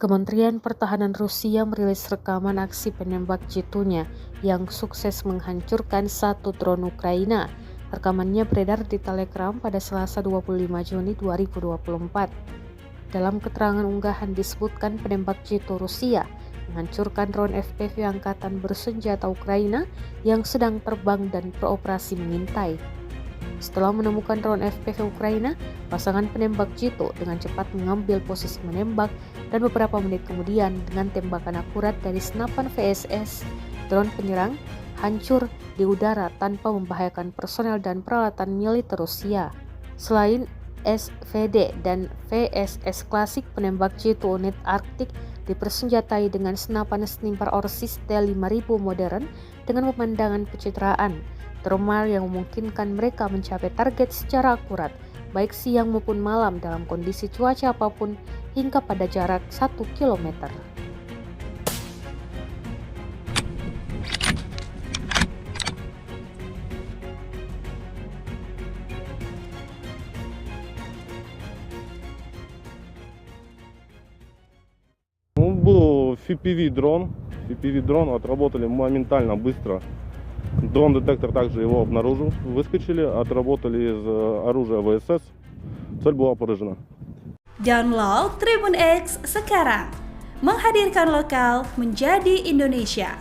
Kementerian Pertahanan Rusia merilis rekaman aksi penembak jitunya yang sukses menghancurkan satu drone Ukraina. Rekamannya beredar di Telegram pada Selasa 25 Juni 2024. Dalam keterangan unggahan disebutkan penembak jitu Rusia menghancurkan drone FPV Angkatan Bersenjata Ukraina yang sedang terbang dan beroperasi mengintai. Setelah menemukan drone FPV Ukraina, pasangan penembak jitu dengan cepat mengambil posisi menembak dan beberapa menit kemudian dengan tembakan akurat dari senapan VSS, drone penyerang hancur di udara tanpa membahayakan personel dan peralatan militer Rusia. Selain SVD dan VSS klasik, penembak jitu unit Arktik dipersenjatai dengan senapan sniper Orsis T-5000 modern dengan pemandangan pencitraan thermal yang memungkinkan mereka mencapai target secara akurat, baik siang maupun malam dalam kondisi cuaca apapun hingga pada jarak 1 km. Был FPV-дрон, отработали моментально, быстро. Дрон-детектор также его обнаружил, выскочили, отработали из оружия ВСС, цель была поражена. Download Tribun X sekarang, menghadirkan lokal menjadi Indonesia.